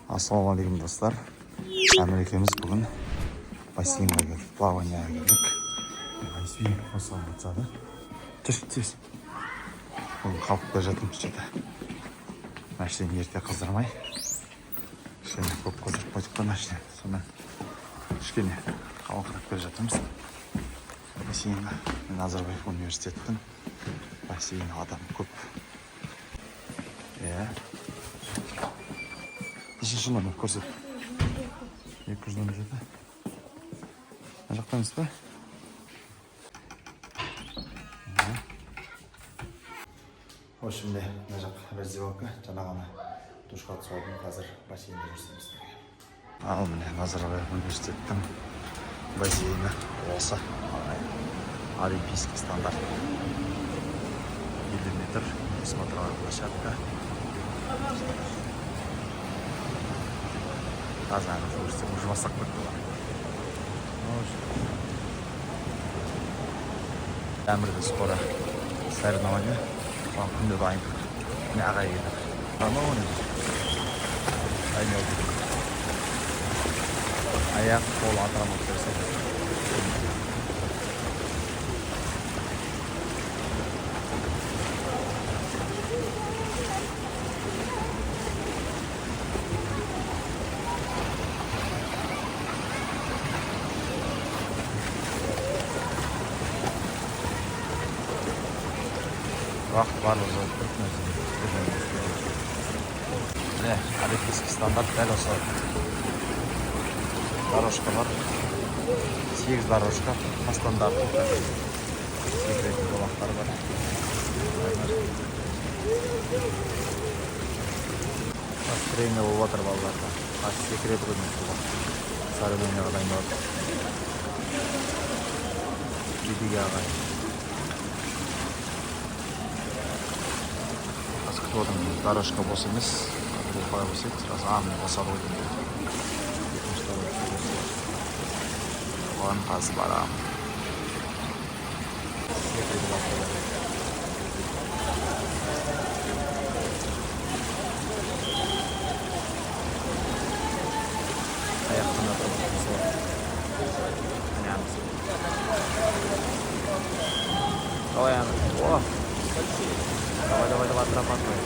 Ассалаумағалейкум достар. Әмір екеуміз бүгін бассейнге келдік, плаванияға келдік. Айсби қосылып жатсады. Жүр, тез. Бүгін қалып келе жатырмыз жерде. Машинаны ерте қыздырмай. Кішкене көп қыздырып қойдық та машинаны. Сонымен кішкене қалыңқырап келе жатырмыз. Бассейнге. Мен Назарбаев университеттің бассейні, адам көп. Нешінші номер көрсет. 217. Мына жақта емес па? Осында мына жақ раздевалка, жаңа ғана душқа түсіп алдым, қазір бассейнде жүрсеміз. Ал міне Назарбаев университеттің бассейні осы. Олимпийский стандарт. 50 метр смотровая площадка. Таза уже бастап кетті ғой. Әмірді скоро соревнование. Соған күнде дайындық. Міне ағай келді. Аяқ қол атырам өткерсе. Вақыт барлығы жойып тұрып міне олимпийский стандарт дәл осы дорожка бар. 8 дорожка по стандарту. Секретный жолақтар бар. Тренер болып отыр балаларда. Секрет көрмек бұл. Соревнованияға дайындалып. Едіге ағай. Күтіп дорожка бос емес. Бұл қалай болса еді, сразу амын босады ғой. Оған қазір барам. Аяқтың атырып солар. Давай, Амыр. О! Давай, отрабатывай.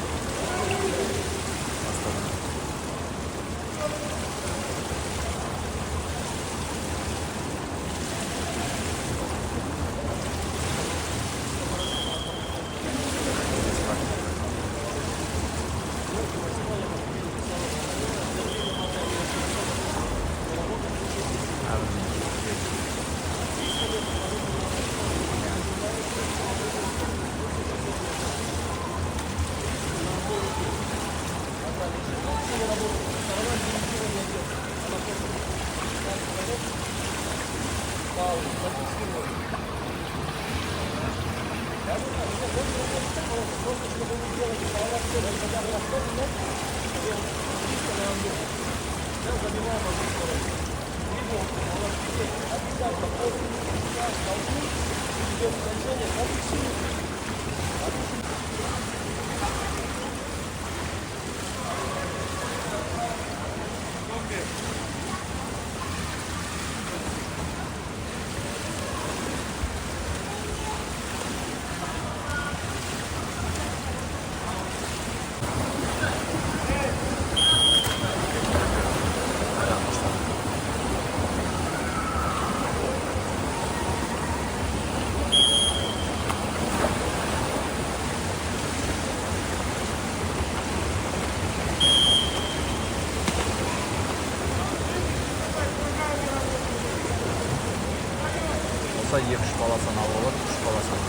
Болса 2-3 баласын алып алып, 3 баласын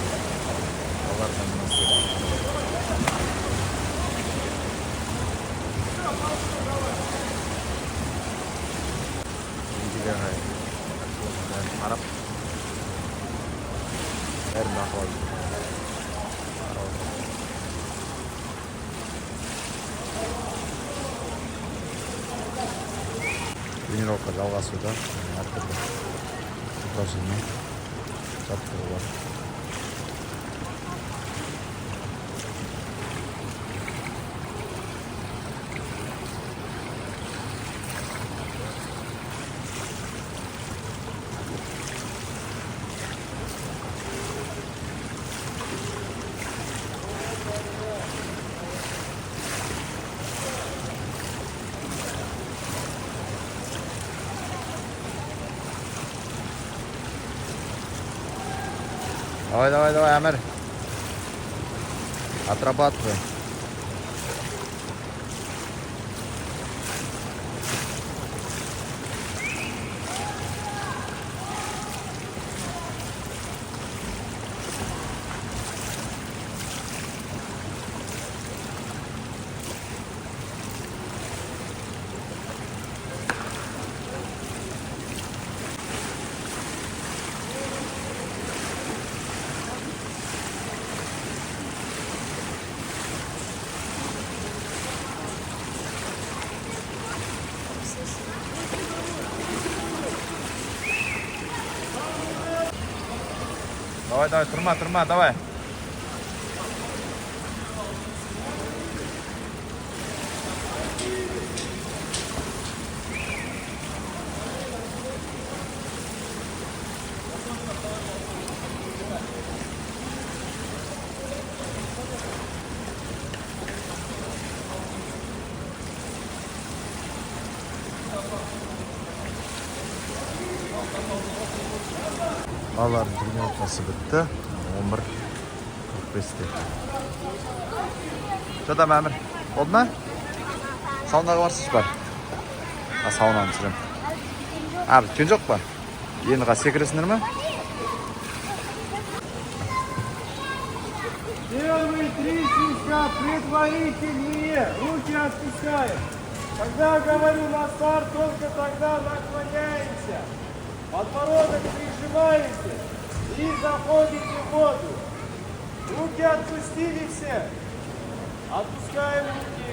олардан қарап бәрін бақылап тренировка жалғасуда. Әртүрлі упражнение жаттығу бар. Давай, Амир. Отрабатывай. Давай, тұрма, давай. Балалардың тренировкасы бітті. 11:45-те. Жода Мәмір. Болды ма? Саунаға барсыз бар. Саунаны түсірем. Біткен жоқ па? Енді секіресіңдер ме? Первые 3 свистка предварительные. Руки отпускаем. Когда говорю на старт, только тогда наклоняемся. Подбородок прижимаете и заходите в воду. Руки отпустили все. Отпускаем руки.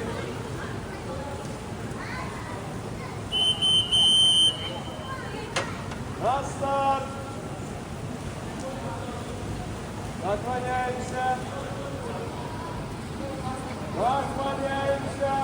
На старт. Наклоняемся. Наклоняемся.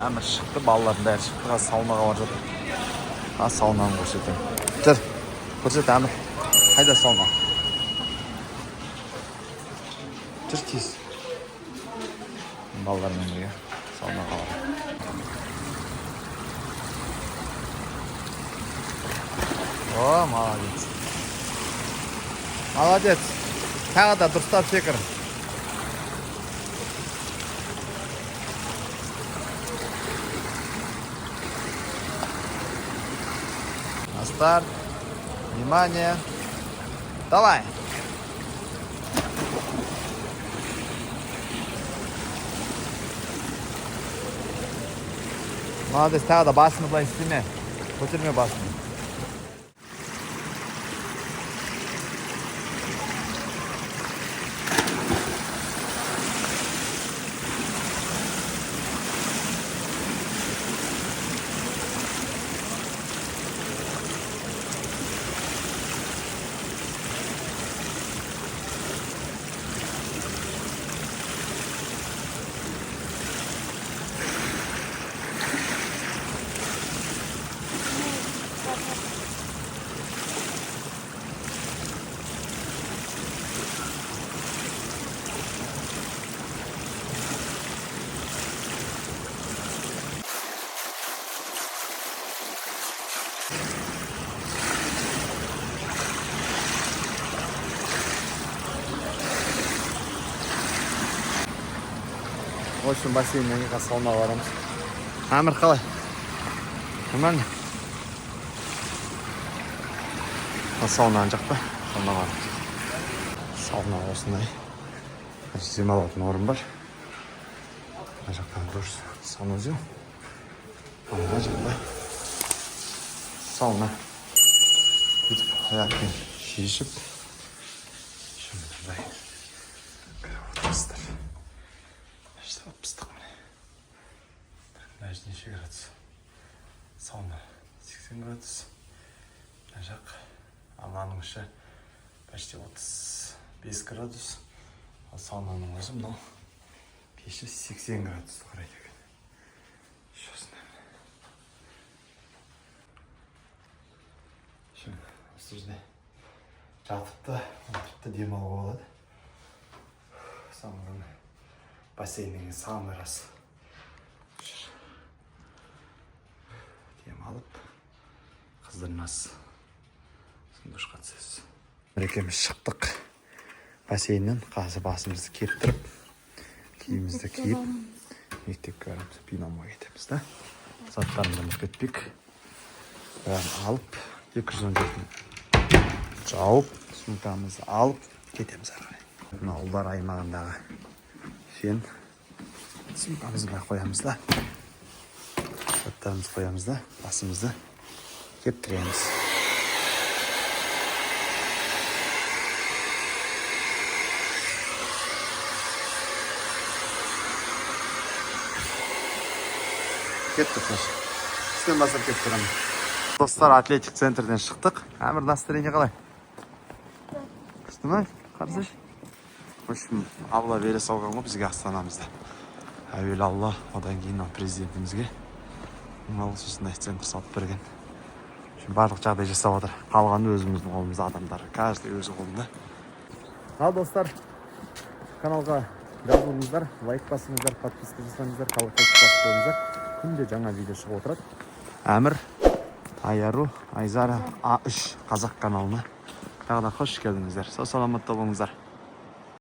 Әмір шықты, балалардың бәрі шықты. Саунаға бар жатыр. Саунаны көрсетем. Жүр, көрсет Әмір. Қайда сауна? Жүр тез. Балалармен бірге саунаға бар. Молодец. Молодец. Тағы да дұрыстап секір. На старт. Внимание. Давай. Молодец, тағы да басыны былай істеме. Көтерме басыны. В общем, бассейннен кейін саунаға барамыз. Әмір қалай? Нормально? Саунаны жақта. Саунаға барамыз. Сауна осындай. Демалатын орын бар. Мына жақтан душ, санузел. Мына жақта сауна. Бүйтіп аяқпен шешіп. Шымдай. Отырсыздар. Ыстық міне. Неше градус. Сауна 80 градус. Мына жақ. Ананың іші почти 35 градус. Ал саунаның өзі мынау Пеші 80 градусты құрайды екен. Осы жерде жатыпты, отырыпты демалуға болады. Самырын бассейннің самый раз. Демалып, қыздырмас. Душқа түсесіз. Екеуміз шықтық бассейннен, қазір басымызды кептіріп, киімімізді киіп, мектепке барамыз, бинамға кетеміз да. Заттарымызды ұмытпетпек. Бәрін алып, 217 жауып, сумкамызды алып, кетеміз арқай. Мына ұлдар аймағындағы фен сумкамызды қоямыз да. Заттарымызды қоямыз да, басымызды кептіреміз. Кеттік қош. Үстен басып кетіп тұрамыз. Достар, атлетик центрден шықтық. Әмір, настроение қалай? Күшті ме? Қарсыш? В общем, Алла бере салған ғой бізге Астанамызда. Әуелі Алла, одан кейін президентімізге осындай центр салып берген. Барлық жағдай жасап отыр. Қалғаны өзіміздің қолымызда адамдар. Каждый өзі қолында. Ал достар, каналға жазылыңыздар, лайк басыңыздар, подписка жасаңыздар, колокольчик басып қойыңыздар. Күнде жаңа видео шығып отырады. Әмір, Айару, Айзара, А3 қазақ каналына. Тағы да қош келдіңіздер. Сау саламатта болыңыздар.